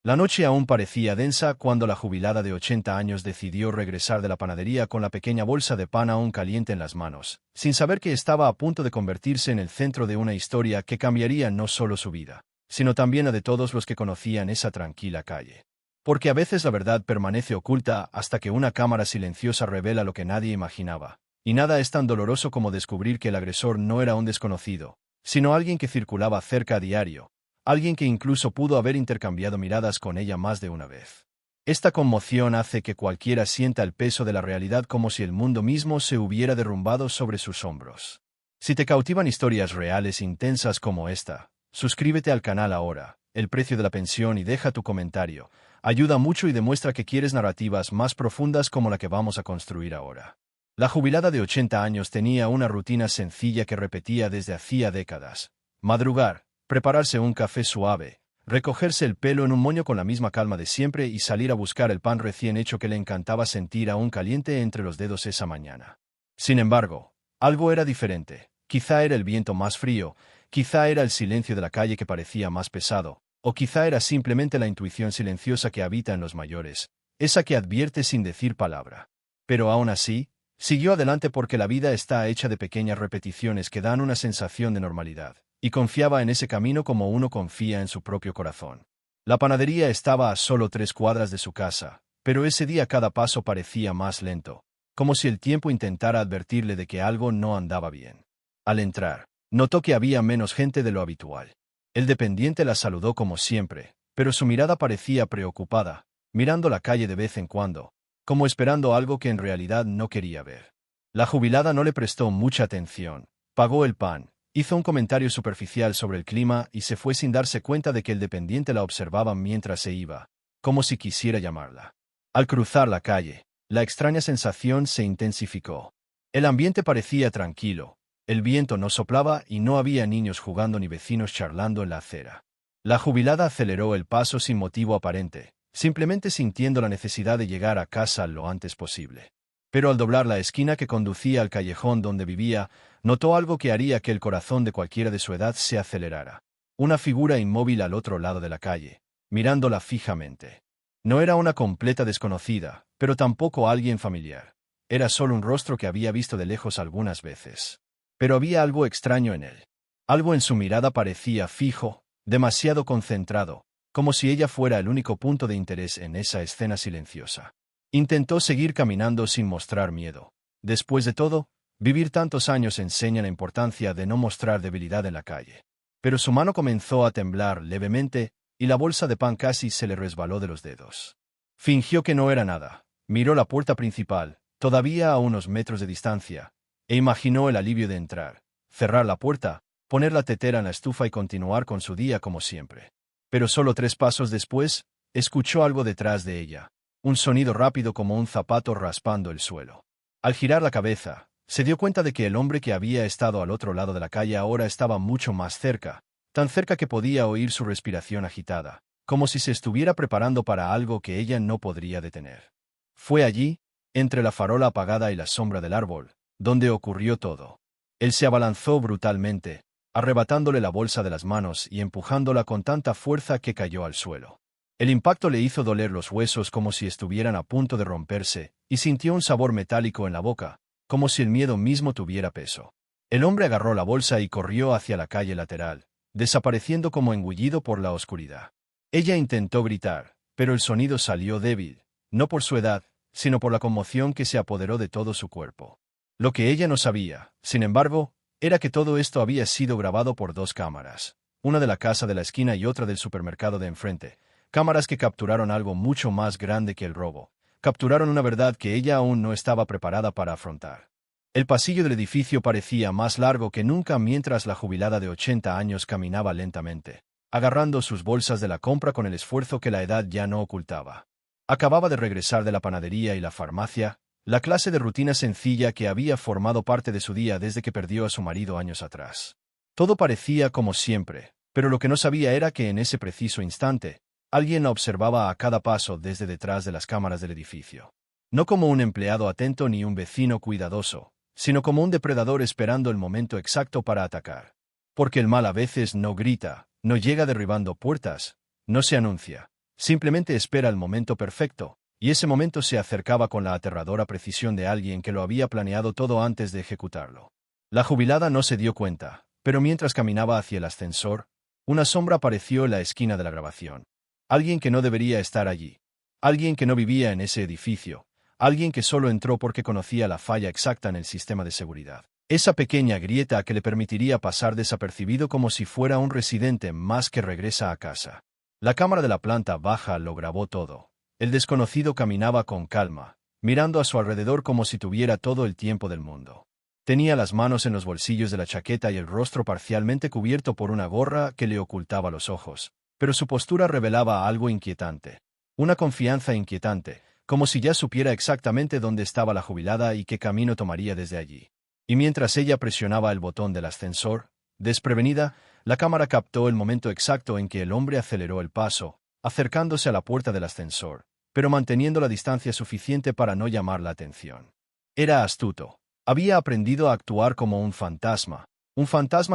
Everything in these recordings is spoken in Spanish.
La noche aún parecía densa cuando la jubilada de 80 años decidió regresar de la panadería con la pequeña bolsa de pan aún caliente en las manos, sin saber que estaba a punto de convertirse en el centro de una historia que cambiaría no solo su vida, sino también la de todos los que conocían esa tranquila calle. Porque a veces la verdad permanece oculta hasta que una cámara silenciosa revela lo que nadie imaginaba, y nada es tan doloroso como descubrir que el agresor no era un desconocido, sino alguien que circulaba cerca a diario. Alguien que incluso pudo haber intercambiado miradas con ella más de una vez. Esta conmoción hace que cualquiera sienta el peso de la realidad como si el mundo mismo se hubiera derrumbado sobre sus hombros. Si te cautivan historias reales intensas como esta, suscríbete al canal ahora, El precio de la pensión y deja tu comentario. Ayuda mucho y demuestra que quieres narrativas más profundas como la que vamos a construir ahora. La jubilada de 80 años tenía una rutina sencilla que repetía desde hacía décadas. Madrugar, prepararse un café suave, recogerse el pelo en un moño con la misma calma de siempre y salir a buscar el pan recién hecho que le encantaba sentir aún caliente entre los dedos esa mañana. Sin embargo, algo era diferente. Quizá era el viento más frío, quizá era el silencio de la calle que parecía más pesado, o quizá era simplemente la intuición silenciosa que habita en los mayores, esa que advierte sin decir palabra. Pero aún así, siguió adelante porque la vida está hecha de pequeñas repeticiones que dan una sensación de normalidad. Y confiaba en ese camino como uno confía en su propio corazón. La panadería estaba a solo 3 cuadras de su casa, pero ese día cada paso parecía más lento, como si el tiempo intentara advertirle de que algo no andaba bien. Al entrar, notó que había menos gente de lo habitual. El dependiente la saludó como siempre, pero su mirada parecía preocupada, mirando la calle de vez en cuando, como esperando algo que en realidad no quería ver. La jubilada no le prestó mucha atención, pagó el pan, hizo un comentario superficial sobre el clima y se fue sin darse cuenta de que el dependiente la observaba mientras se iba, como si quisiera llamarla. Al cruzar la calle, la extraña sensación se intensificó. El ambiente parecía tranquilo, el viento no soplaba y no había niños jugando ni vecinos charlando en la acera. La jubilada aceleró el paso sin motivo aparente, simplemente sintiendo la necesidad de llegar a casa lo antes posible. Pero al doblar la esquina que conducía al callejón donde vivía, notó algo que haría que el corazón de cualquiera de su edad se acelerara. Una figura inmóvil al otro lado de la calle, mirándola fijamente. No era una completa desconocida, pero tampoco alguien familiar. Era solo un rostro que había visto de lejos algunas veces. Pero había algo extraño en él. Algo en su mirada parecía fijo, demasiado concentrado, como si ella fuera el único punto de interés en esa escena silenciosa. Intentó seguir caminando sin mostrar miedo. Después de todo, vivir tantos años enseña la importancia de no mostrar debilidad en la calle. Pero su mano comenzó a temblar levemente, y la bolsa de pan casi se le resbaló de los dedos. Fingió que no era nada, miró la puerta principal, todavía a unos metros de distancia, e imaginó el alivio de entrar, cerrar la puerta, poner la tetera en la estufa y continuar con su día como siempre. Pero solo 3 pasos después, escuchó algo detrás de ella. Un sonido rápido como un zapato raspando el suelo. Al girar la cabeza, se dio cuenta de que el hombre que había estado al otro lado de la calle ahora estaba mucho más cerca, tan cerca que podía oír su respiración agitada, como si se estuviera preparando para algo que ella no podría detener. Fue allí, entre la farola apagada y la sombra del árbol, donde ocurrió todo. Él se abalanzó brutalmente, arrebatándole la bolsa de las manos y empujándola con tanta fuerza que cayó al suelo. El impacto le hizo doler los huesos como si estuvieran a punto de romperse, y sintió un sabor metálico en la boca, como si el miedo mismo tuviera peso. El hombre agarró la bolsa y corrió hacia la calle lateral, desapareciendo como engullido por la oscuridad. Ella intentó gritar, pero el sonido salió débil, no por su edad, sino por la conmoción que se apoderó de todo su cuerpo. Lo que ella no sabía, sin embargo, era que todo esto había sido grabado por 2 cámaras, una de la casa de la esquina y otra del supermercado de enfrente. Cámaras que capturaron algo mucho más grande que el robo. Capturaron una verdad que ella aún no estaba preparada para afrontar. El pasillo del edificio parecía más largo que nunca mientras la jubilada de 80 años caminaba lentamente, agarrando sus bolsas de la compra con el esfuerzo que la edad ya no ocultaba. Acababa de regresar de la panadería y la farmacia, la clase de rutina sencilla que había formado parte de su día desde que perdió a su marido años atrás. Todo parecía como siempre, pero lo que no sabía era que en ese preciso instante, alguien la observaba a cada paso desde detrás de las cámaras del edificio. No como un empleado atento ni un vecino cuidadoso, sino como un depredador esperando el momento exacto para atacar. Porque el mal a veces no grita, no llega derribando puertas, no se anuncia, Simplemente espera el momento perfecto, y ese momento se acercaba con la aterradora precisión de alguien que lo había planeado todo antes de ejecutarlo. La jubilada no se dio cuenta, pero mientras caminaba hacia el ascensor, una sombra apareció en la esquina de la grabación. Alguien que no debería estar allí. Alguien que no vivía en ese edificio. Alguien que solo entró porque conocía la falla exacta en el sistema de seguridad. Esa pequeña grieta que le permitiría pasar desapercibido como si fuera un residente más que regresa a casa. La cámara de la planta baja lo grabó todo. El desconocido caminaba con calma, mirando a su alrededor como si tuviera todo el tiempo del mundo. Tenía las manos en los bolsillos de la chaqueta y el rostro parcialmente cubierto por una gorra que le ocultaba los ojos, pero su postura revelaba algo inquietante. Una confianza inquietante, como si ya supiera exactamente dónde estaba la jubilada y qué camino tomaría desde allí. Y mientras ella presionaba el botón del ascensor, desprevenida, la cámara captó el momento exacto en que el hombre aceleró el paso, acercándose a la puerta del ascensor, pero manteniendo la distancia suficiente para no llamar la atención. Era astuto. Había aprendido a actuar como un fantasma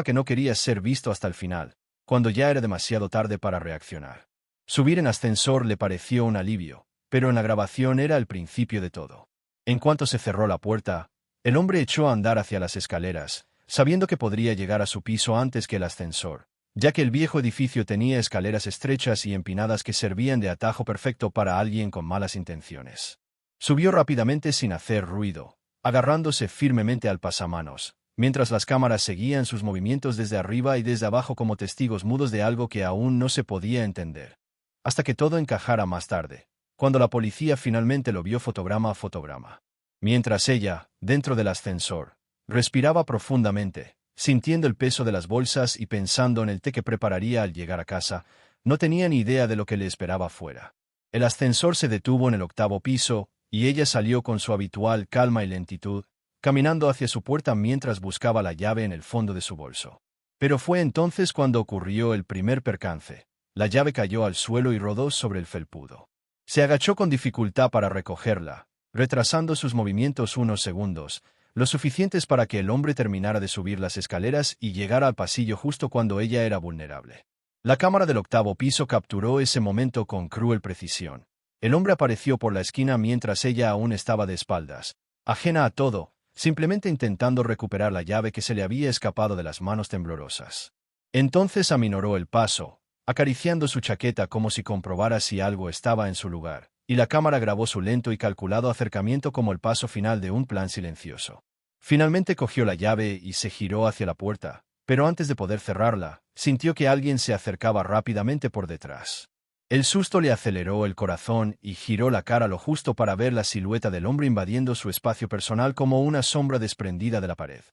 que no quería ser visto hasta el final, cuando ya era demasiado tarde para reaccionar. Subir en ascensor le pareció un alivio, pero en la grabación era el principio de todo. En cuanto se cerró la puerta, el hombre echó a andar hacia las escaleras, sabiendo que podría llegar a su piso antes que el ascensor, ya que el viejo edificio tenía escaleras estrechas y empinadas que servían de atajo perfecto para alguien con malas intenciones. Subió rápidamente sin hacer ruido, agarrándose firmemente al pasamanos, mientras las cámaras seguían sus movimientos desde arriba y desde abajo como testigos mudos de algo que aún no se podía entender. Hasta que todo encajara más tarde, cuando la policía finalmente lo vio fotograma a fotograma. Mientras ella, dentro del ascensor, respiraba profundamente, sintiendo el peso de las bolsas y pensando en el té que prepararía al llegar a casa, no tenía ni idea de lo que le esperaba fuera. El ascensor se detuvo en el 8º piso, y ella salió con su habitual calma y lentitud, caminando hacia su puerta mientras buscaba la llave en el fondo de su bolso. Pero fue entonces cuando ocurrió el primer percance. La llave cayó al suelo y rodó sobre el felpudo. Se agachó con dificultad para recogerla, retrasando sus movimientos unos segundos, lo suficientes para que el hombre terminara de subir las escaleras y llegara al pasillo justo cuando ella era vulnerable. La cámara del 8º piso capturó ese momento con cruel precisión. El hombre apareció por la esquina mientras ella aún estaba de espaldas, ajena a todo, simplemente intentando recuperar la llave que se le había escapado de las manos temblorosas. Entonces aminoró el paso, acariciando su chaqueta como si comprobara si algo estaba en su lugar, y la cámara grabó su lento y calculado acercamiento como el paso final de un plan silencioso. Finalmente cogió la llave y se giró hacia la puerta, pero antes de poder cerrarla, sintió que alguien se acercaba rápidamente por detrás. El susto le aceleró el corazón y giró la cara lo justo para ver la silueta del hombre invadiendo su espacio personal como una sombra desprendida de la pared.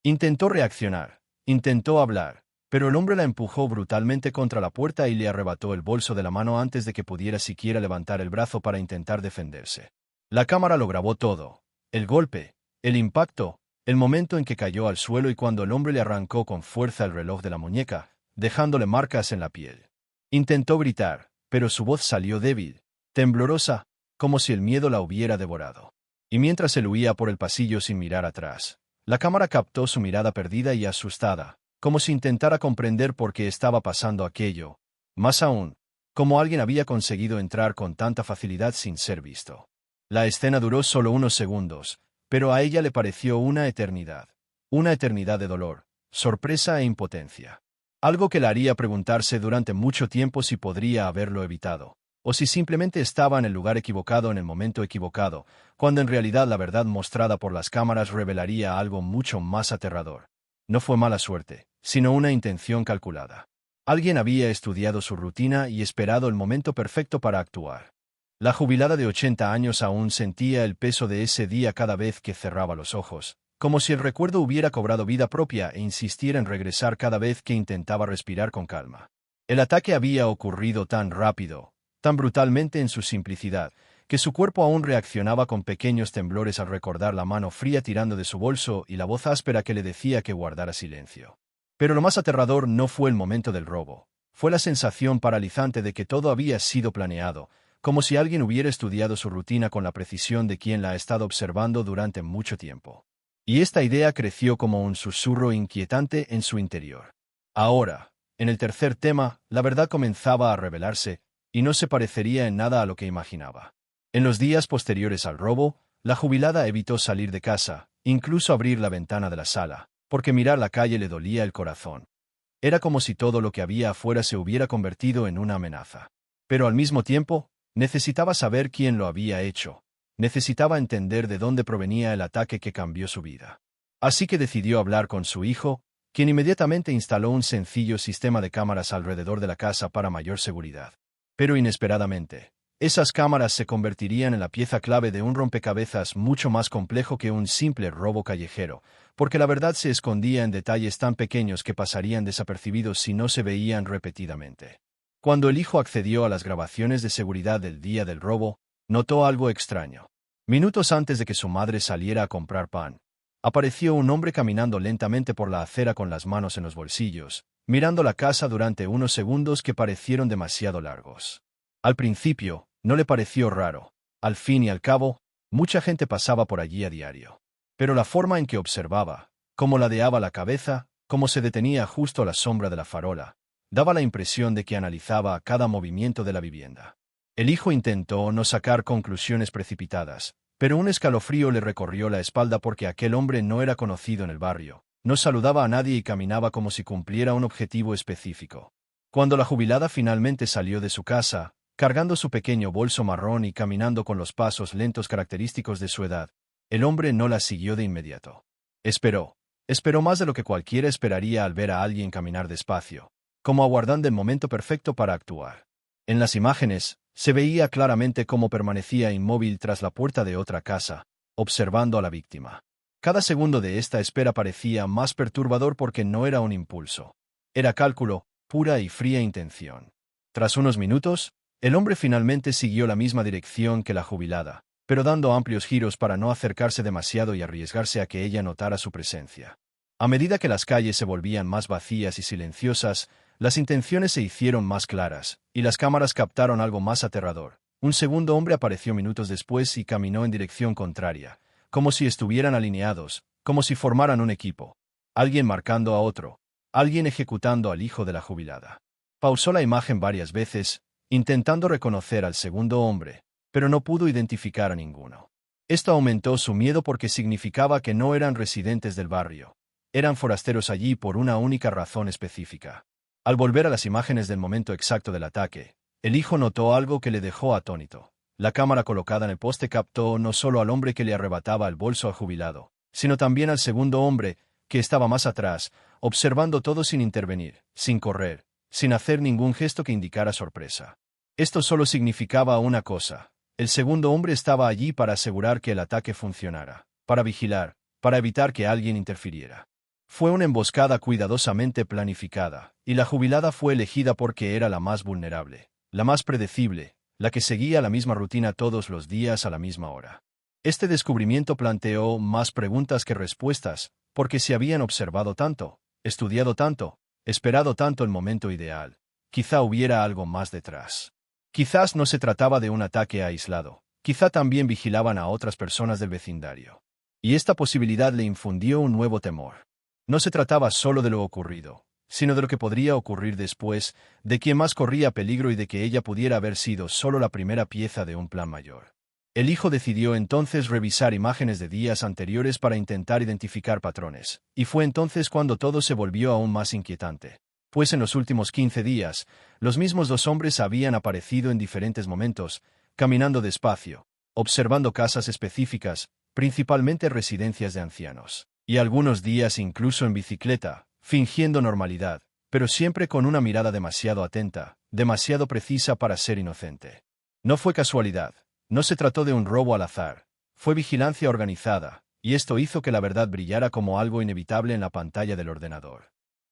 Intentó reaccionar, intentó hablar, pero el hombre la empujó brutalmente contra la puerta y le arrebató el bolso de la mano antes de que pudiera siquiera levantar el brazo para intentar defenderse. La cámara lo grabó todo: el golpe, el impacto, el momento en que cayó al suelo y cuando el hombre le arrancó con fuerza el reloj de la muñeca, dejándole marcas en la piel. Intentó gritar, pero su voz salió débil, temblorosa, como si el miedo la hubiera devorado. Y mientras él huía por el pasillo sin mirar atrás, la cámara captó su mirada perdida y asustada, como si intentara comprender por qué estaba pasando aquello. Más aún, cómo alguien había conseguido entrar con tanta facilidad sin ser visto. La escena duró solo unos segundos, pero a ella le pareció una eternidad. Una eternidad de dolor, sorpresa e impotencia. Algo que la haría preguntarse durante mucho tiempo si podría haberlo evitado, o si simplemente estaba en el lugar equivocado en el momento equivocado, cuando en realidad la verdad mostrada por las cámaras revelaría algo mucho más aterrador. No fue mala suerte, sino una intención calculada. Alguien había estudiado su rutina y esperado el momento perfecto para actuar. La jubilada de 80 años aún sentía el peso de ese día cada vez que cerraba los ojos, como si el recuerdo hubiera cobrado vida propia e insistiera en regresar cada vez que intentaba respirar con calma. El ataque había ocurrido tan rápido, tan brutalmente en su simplicidad, que su cuerpo aún reaccionaba con pequeños temblores al recordar la mano fría tirando de su bolso y la voz áspera que le decía que guardara silencio. Pero lo más aterrador no fue el momento del robo, fue la sensación paralizante de que todo había sido planeado, como si alguien hubiera estudiado su rutina con la precisión de quien la ha estado observando durante mucho tiempo. Y esta idea creció como un susurro inquietante en su interior. Ahora, en el tercer tema, la verdad comenzaba a revelarse, y no se parecería en nada a lo que imaginaba. En los días posteriores al robo, la jubilada evitó salir de casa, incluso abrir la ventana de la sala, porque mirar la calle le dolía el corazón. Era como si todo lo que había afuera se hubiera convertido en una amenaza. Pero al mismo tiempo, necesitaba saber quién lo había hecho. Necesitaba entender de dónde provenía el ataque que cambió su vida. Así que decidió hablar con su hijo, quien inmediatamente instaló un sencillo sistema de cámaras alrededor de la casa para mayor seguridad. Pero inesperadamente, esas cámaras se convertirían en la pieza clave de un rompecabezas mucho más complejo que un simple robo callejero, porque la verdad se escondía en detalles tan pequeños que pasarían desapercibidos si no se veían repetidamente. Cuando el hijo accedió a las grabaciones de seguridad del día del robo, notó algo extraño. Minutos antes de que su madre saliera a comprar pan, apareció un hombre caminando lentamente por la acera con las manos en los bolsillos, mirando la casa durante unos segundos que parecieron demasiado largos. Al principio, no le pareció raro. Al fin y al cabo, mucha gente pasaba por allí a diario. Pero la forma en que observaba, cómo ladeaba la cabeza, cómo se detenía justo a la sombra de la farola, daba la impresión de que analizaba cada movimiento de la vivienda. El hijo intentó no sacar conclusiones precipitadas, pero un escalofrío le recorrió la espalda porque aquel hombre no era conocido en el barrio, no saludaba a nadie y caminaba como si cumpliera un objetivo específico. Cuando la jubilada finalmente salió de su casa, cargando su pequeño bolso marrón y caminando con los pasos lentos característicos de su edad, el hombre no la siguió de inmediato. Esperó más de lo que cualquiera esperaría al ver a alguien caminar despacio, como aguardando el momento perfecto para actuar. En las imágenes, se veía claramente cómo permanecía inmóvil tras la puerta de otra casa, observando a la víctima. Cada segundo de esta espera parecía más perturbador porque no era un impulso. Era cálculo, pura y fría intención. Tras unos minutos, el hombre finalmente siguió la misma dirección que la jubilada, pero dando amplios giros para no acercarse demasiado y arriesgarse a que ella notara su presencia. A medida que las calles se volvían más vacías y silenciosas, las intenciones se hicieron más claras, y las cámaras captaron algo más aterrador. Un segundo hombre apareció minutos después y caminó en dirección contraria, como si estuvieran alineados, como si formaran un equipo. Alguien marcando a otro, alguien ejecutando al hijo de la jubilada. Pausó la imagen varias veces, intentando reconocer al segundo hombre, pero no pudo identificar a ninguno. Esto aumentó su miedo porque significaba que no eran residentes del barrio. Eran forasteros allí por una única razón específica. Al volver a las imágenes del momento exacto del ataque, el hijo notó algo que le dejó atónito. La cámara colocada en el poste captó no solo al hombre que le arrebataba el bolso al jubilado, sino también al segundo hombre, que estaba más atrás, observando todo sin intervenir, sin correr, sin hacer ningún gesto que indicara sorpresa. Esto solo significaba una cosa: el segundo hombre estaba allí para asegurar que el ataque funcionara, para vigilar, para evitar que alguien interfiriera. Fue una emboscada cuidadosamente planificada, y la jubilada fue elegida porque era la más vulnerable, la más predecible, la que seguía la misma rutina todos los días a la misma hora. Este descubrimiento planteó más preguntas que respuestas, porque si habían observado tanto, estudiado tanto, esperado tanto el momento ideal, quizá hubiera algo más detrás. Quizás no se trataba de un ataque aislado, quizá también vigilaban a otras personas del vecindario. Y esta posibilidad le infundió un nuevo temor. No se trataba solo de lo ocurrido, sino de lo que podría ocurrir después, de quién más corría peligro y de que ella pudiera haber sido solo la primera pieza de un plan mayor. El hijo decidió entonces revisar imágenes de días anteriores para intentar identificar patrones, y fue entonces cuando todo se volvió aún más inquietante. Pues en los últimos 15 días, los mismos dos hombres habían aparecido en diferentes momentos, caminando despacio, observando casas específicas, principalmente residencias de ancianos, y algunos días incluso en bicicleta, fingiendo normalidad, pero siempre con una mirada demasiado atenta, demasiado precisa para ser inocente. No fue casualidad, no se trató de un robo al azar, fue vigilancia organizada, y esto hizo que la verdad brillara como algo inevitable en la pantalla del ordenador.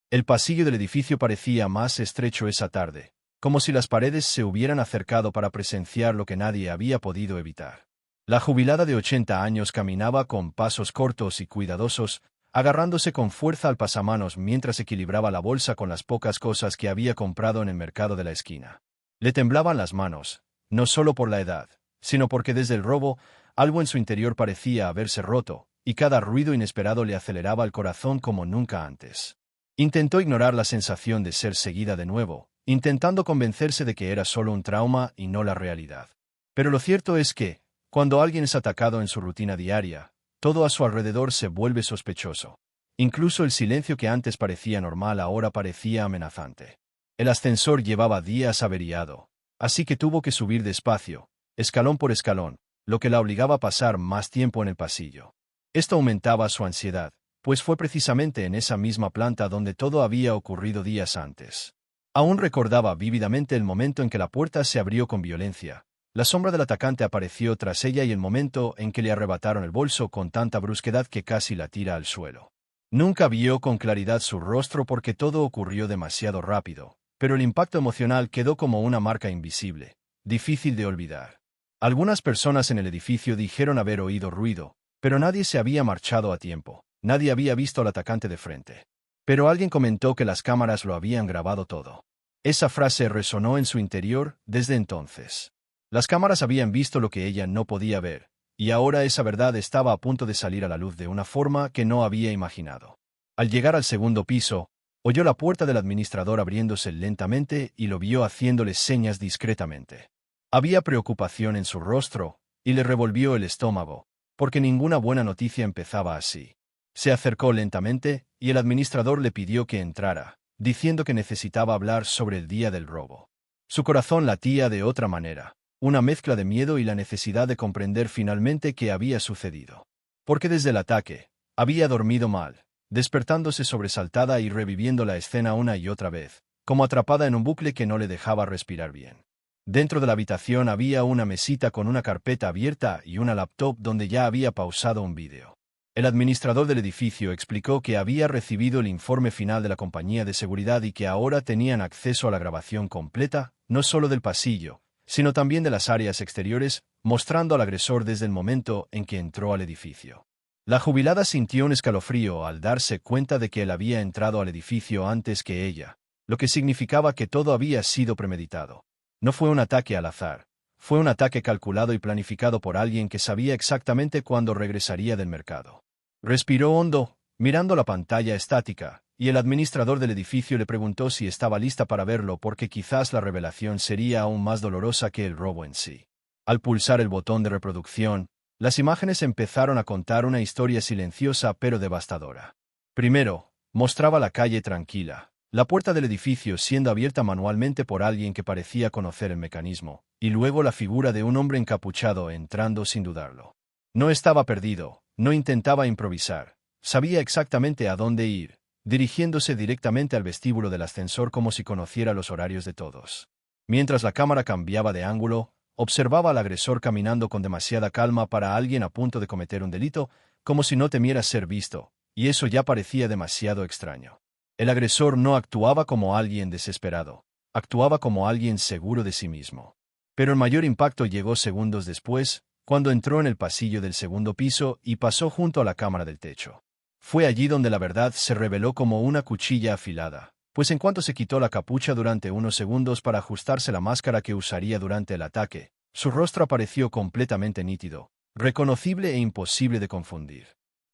El pasillo del edificio parecía más estrecho esa tarde, como si las paredes se hubieran acercado para presenciar lo que nadie había podido evitar. La jubilada de 80 años caminaba con pasos cortos y cuidadosos, agarrándose con fuerza al pasamanos mientras equilibraba la bolsa con las pocas cosas que había comprado en el mercado de la esquina. Le temblaban las manos, no solo por la edad, sino porque desde el robo, algo en su interior parecía haberse roto, y cada ruido inesperado le aceleraba el corazón como nunca antes. Intentó ignorar la sensación de ser seguida de nuevo, intentando convencerse de que era solo un trauma y no la realidad. Pero lo cierto es que, cuando alguien es atacado en su rutina diaria, todo a su alrededor se vuelve sospechoso. Incluso el silencio que antes parecía normal ahora parecía amenazante. El ascensor llevaba días averiado, así que tuvo que subir despacio, escalón por escalón, lo que la obligaba a pasar más tiempo en el pasillo. Esto aumentaba su ansiedad, pues fue precisamente en esa misma planta donde todo había ocurrido días antes. Aún recordaba vívidamente el momento en que la puerta se abrió con violencia. La sombra del atacante apareció tras ella y el momento en que le arrebataron el bolso con tanta brusquedad que casi la tira al suelo. Nunca vio con claridad su rostro porque todo ocurrió demasiado rápido, pero el impacto emocional quedó como una marca invisible, difícil de olvidar. Algunas personas en el edificio dijeron haber oído ruido, pero nadie se había marchado a tiempo, nadie había visto al atacante de frente. Pero alguien comentó que las cámaras lo habían grabado todo. Esa frase resonó en su interior desde entonces. Las cámaras habían visto lo que ella no podía ver, y ahora esa verdad estaba a punto de salir a la luz de una forma que no había imaginado. Al llegar al segundo piso, oyó la puerta del administrador abriéndose lentamente y lo vio haciéndole señas discretamente. Había preocupación en su rostro, y le revolvió el estómago, porque ninguna buena noticia empezaba así. Se acercó lentamente, y el administrador le pidió que entrara, diciendo que necesitaba hablar sobre el día del robo. Su corazón latía de otra manera, una mezcla de miedo y la necesidad de comprender finalmente qué había sucedido. Porque desde el ataque, había dormido mal, despertándose sobresaltada y reviviendo la escena una y otra vez, como atrapada en un bucle que no le dejaba respirar bien. Dentro de la habitación había una mesita con una carpeta abierta y una laptop donde ya había pausado un vídeo. El administrador del edificio explicó que había recibido el informe final de la compañía de seguridad y que ahora tenían acceso a la grabación completa, no solo del pasillo, sino también de las áreas exteriores, mostrando al agresor desde el momento en que entró al edificio. La jubilada sintió un escalofrío al darse cuenta de que él había entrado al edificio antes que ella, lo que significaba que todo había sido premeditado. No fue un ataque al azar, fue un ataque calculado y planificado por alguien que sabía exactamente cuándo regresaría del mercado. Respiró hondo, mirando la pantalla estática, y el administrador del edificio le preguntó si estaba lista para verlo porque quizás la revelación sería aún más dolorosa que el robo en sí. Al pulsar el botón de reproducción, las imágenes empezaron a contar una historia silenciosa pero devastadora. Primero, mostraba la calle tranquila, la puerta del edificio siendo abierta manualmente por alguien que parecía conocer el mecanismo, y luego la figura de un hombre encapuchado entrando sin dudarlo. No estaba perdido, no intentaba improvisar, sabía exactamente a dónde ir, dirigiéndose directamente al vestíbulo del ascensor como si conociera los horarios de todos. Mientras la cámara cambiaba de ángulo, observaba al agresor caminando con demasiada calma para alguien a punto de cometer un delito, como si no temiera ser visto, y eso ya parecía demasiado extraño. El agresor no actuaba como alguien desesperado, actuaba como alguien seguro de sí mismo. Pero el mayor impacto llegó segundos después, cuando entró en el pasillo del segundo piso y pasó junto a la cámara del techo. Fue allí donde la verdad se reveló como una cuchilla afilada, pues en cuanto se quitó la capucha durante unos segundos para ajustarse la máscara que usaría durante el ataque, su rostro apareció completamente nítido, reconocible e imposible de confundir.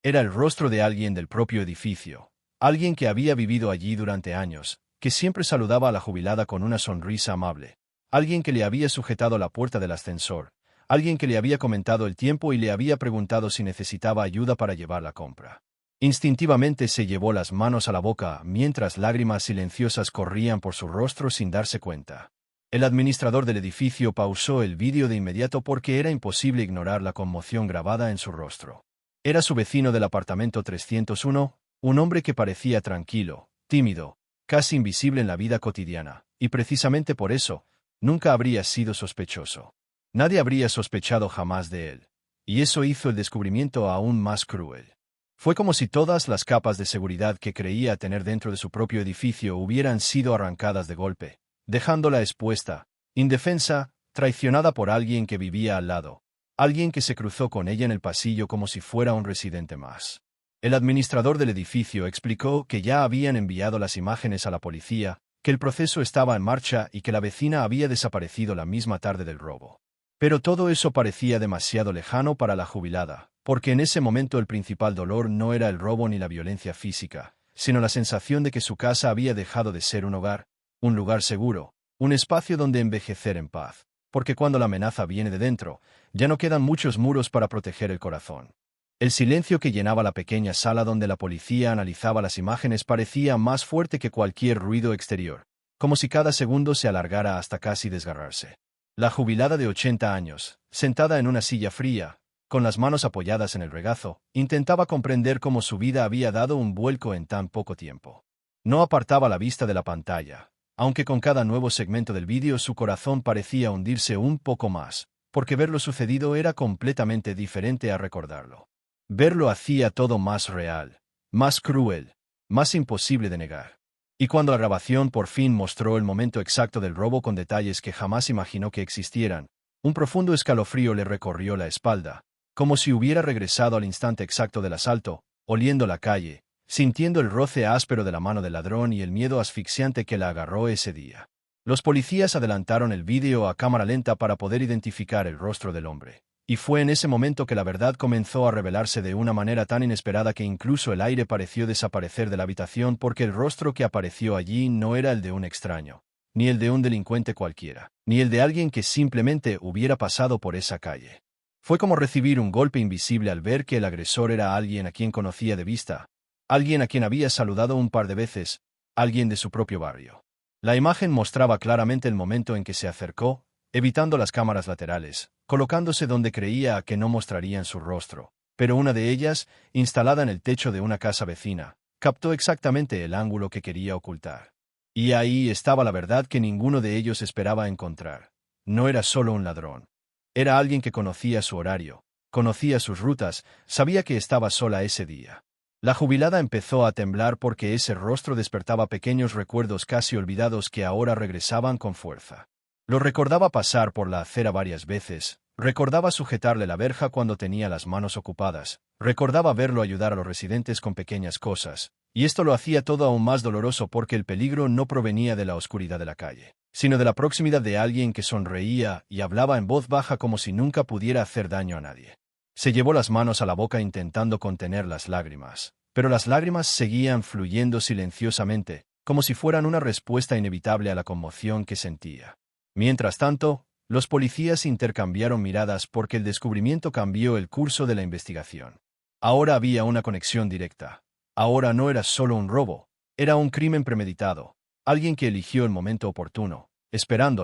Era el rostro de alguien del propio edificio, alguien que había vivido allí durante años, que siempre saludaba a la jubilada con una sonrisa amable, alguien que le había sujetado la puerta del ascensor, alguien que le había comentado el tiempo y le había preguntado si necesitaba ayuda para llevar la compra. Instintivamente se llevó las manos a la boca mientras lágrimas silenciosas corrían por su rostro sin darse cuenta. El administrador del edificio pausó el vídeo de inmediato porque era imposible ignorar la conmoción grabada en su rostro. Era su vecino del apartamento 301, un hombre que parecía tranquilo, tímido, casi invisible en la vida cotidiana, y precisamente por eso, nunca habría sido sospechoso. Nadie habría sospechado jamás de él, y eso hizo el descubrimiento aún más cruel. Fue como si todas las capas de seguridad que creía tener dentro de su propio edificio hubieran sido arrancadas de golpe, dejándola expuesta, indefensa, traicionada por alguien que vivía al lado, alguien que se cruzó con ella en el pasillo como si fuera un residente más. El administrador del edificio explicó que ya habían enviado las imágenes a la policía, que el proceso estaba en marcha y que la vecina había desaparecido la misma tarde del robo. Pero todo eso parecía demasiado lejano para la jubilada, porque en ese momento el principal dolor no era el robo ni la violencia física, sino la sensación de que su casa había dejado de ser un hogar, un lugar seguro, un espacio donde envejecer en paz, porque cuando la amenaza viene de dentro, ya no quedan muchos muros para proteger el corazón. El silencio que llenaba la pequeña sala donde la policía analizaba las imágenes parecía más fuerte que cualquier ruido exterior, como si cada segundo se alargara hasta casi desgarrarse. La jubilada de 80 años, sentada en una silla fría, con las manos apoyadas en el regazo, intentaba comprender cómo su vida había dado un vuelco en tan poco tiempo. No apartaba la vista de la pantalla, aunque con cada nuevo segmento del vídeo su corazón parecía hundirse un poco más, porque ver lo sucedido era completamente diferente a recordarlo. Verlo hacía todo más real, más cruel, más imposible de negar. Y cuando la grabación por fin mostró el momento exacto del robo con detalles que jamás imaginó que existieran, un profundo escalofrío le recorrió la espalda, como si hubiera regresado al instante exacto del asalto, oliendo la calle, sintiendo el roce áspero de la mano del ladrón y el miedo asfixiante que la agarró ese día. Los policías adelantaron el vídeo a cámara lenta para poder identificar el rostro del hombre. Y fue en ese momento que la verdad comenzó a revelarse de una manera tan inesperada que incluso el aire pareció desaparecer de la habitación porque el rostro que apareció allí no era el de un extraño, ni el de un delincuente cualquiera, ni el de alguien que simplemente hubiera pasado por esa calle. Fue como recibir un golpe invisible al ver que el agresor era alguien a quien conocía de vista, alguien a quien había saludado un par de veces, alguien de su propio barrio. La imagen mostraba claramente el momento en que se acercó, evitando las cámaras laterales, colocándose donde creía que no mostrarían su rostro, pero una de ellas, instalada en el techo de una casa vecina, captó exactamente el ángulo que quería ocultar. Y ahí estaba la verdad que ninguno de ellos esperaba encontrar. No era solo un ladrón. Era alguien que conocía su horario, conocía sus rutas, sabía que estaba sola ese día. La jubilada empezó a temblar porque ese rostro despertaba pequeños recuerdos casi olvidados que ahora regresaban con fuerza. Lo recordaba pasar por la acera varias veces, recordaba sujetarle la verja cuando tenía las manos ocupadas, recordaba verlo ayudar a los residentes con pequeñas cosas, y esto lo hacía todo aún más doloroso porque el peligro no provenía de la oscuridad de la calle, sino de la proximidad de alguien que sonreía y hablaba en voz baja como si nunca pudiera hacer daño a nadie. Se llevó las manos a la boca intentando contener las lágrimas, pero las lágrimas seguían fluyendo silenciosamente, como si fueran una respuesta inevitable a la conmoción que sentía. Mientras tanto, los policías intercambiaron miradas porque el descubrimiento cambió el curso de la investigación. Ahora había una conexión directa. Ahora no era solo un robo, era un crimen premeditado, alguien que eligió el momento oportuno, esperando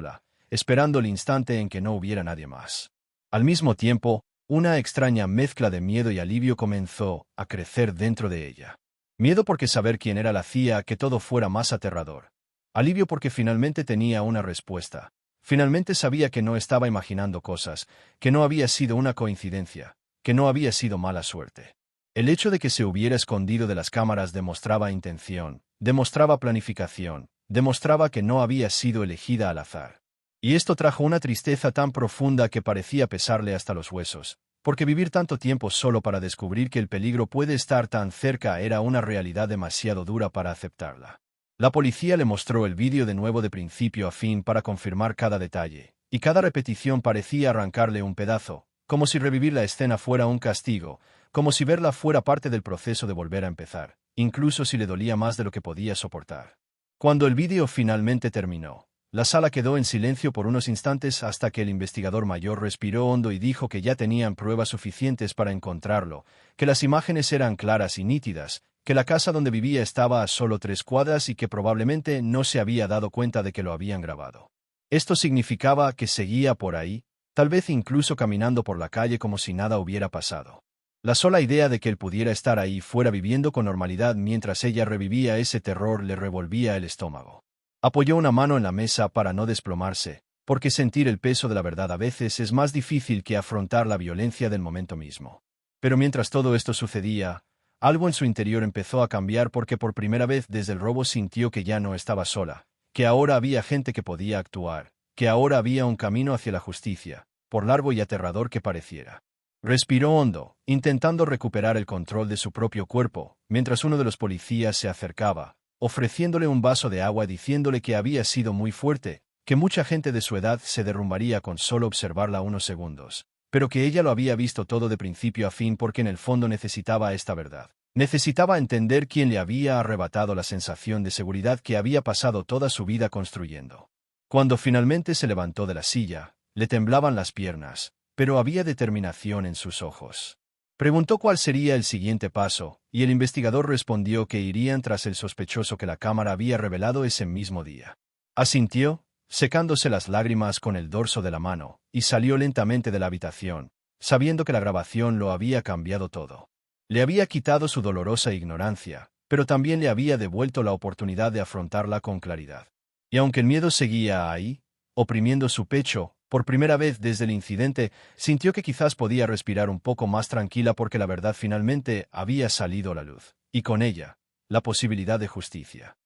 el instante en que no hubiera nadie más. Al mismo tiempo, una extraña mezcla de miedo y alivio comenzó a crecer dentro de ella. Miedo porque saber quién era la hacía que todo fuera más aterrador. Alivio porque finalmente tenía una respuesta. Finalmente sabía que no estaba imaginando cosas, que no había sido una coincidencia, que no había sido mala suerte. El hecho de que se hubiera escondido de las cámaras demostraba intención, demostraba planificación, demostraba que no había sido elegida al azar. Y esto trajo una tristeza tan profunda que parecía pesarle hasta los huesos, porque vivir tanto tiempo solo para descubrir que el peligro puede estar tan cerca era una realidad demasiado dura para aceptarla. La policía le mostró el vídeo de nuevo de principio a fin para confirmar cada detalle, y cada repetición parecía arrancarle un pedazo, como si revivir la escena fuera un castigo, como si verla fuera parte del proceso de volver a empezar, incluso si le dolía más de lo que podía soportar. Cuando el vídeo finalmente terminó, la sala quedó en silencio por unos instantes hasta que el investigador mayor respiró hondo y dijo que ya tenían pruebas suficientes para encontrarlo, que las imágenes eran claras y nítidas, que la casa donde vivía estaba a solo 3 cuadras y que probablemente no se había dado cuenta de que lo habían grabado. Esto significaba que seguía por ahí, tal vez incluso caminando por la calle como si nada hubiera pasado. La sola idea de que él pudiera estar ahí fuera viviendo con normalidad mientras ella revivía ese terror le revolvía el estómago. Apoyó una mano en la mesa para no desplomarse, porque sentir el peso de la verdad a veces es más difícil que afrontar la violencia del momento mismo. Pero mientras todo esto sucedía, algo en su interior empezó a cambiar porque por primera vez desde el robo sintió que ya no estaba sola, que ahora había gente que podía actuar, que ahora había un camino hacia la justicia, por largo y aterrador que pareciera. Respiró hondo, intentando recuperar el control de su propio cuerpo, mientras uno de los policías se acercaba, ofreciéndole un vaso de agua diciéndole que había sido muy fuerte, que mucha gente de su edad se derrumbaría con solo observarla unos segundos, pero que ella lo había visto todo de principio a fin porque en el fondo necesitaba esta verdad. Necesitaba entender quién le había arrebatado la sensación de seguridad que había pasado toda su vida construyendo. Cuando finalmente se levantó de la silla, le temblaban las piernas, pero había determinación en sus ojos. Preguntó cuál sería el siguiente paso, y el investigador respondió que irían tras el sospechoso que la cámara había revelado ese mismo día. Asintió, secándose las lágrimas con el dorso de la mano, y salió lentamente de la habitación, sabiendo que la grabación lo había cambiado todo. Le había quitado su dolorosa ignorancia, pero también le había devuelto la oportunidad de afrontarla con claridad. Y aunque el miedo seguía ahí, oprimiendo su pecho, por primera vez desde el incidente, sintió que quizás podía respirar un poco más tranquila porque la verdad finalmente había salido a la luz, y con ella, la posibilidad de justicia.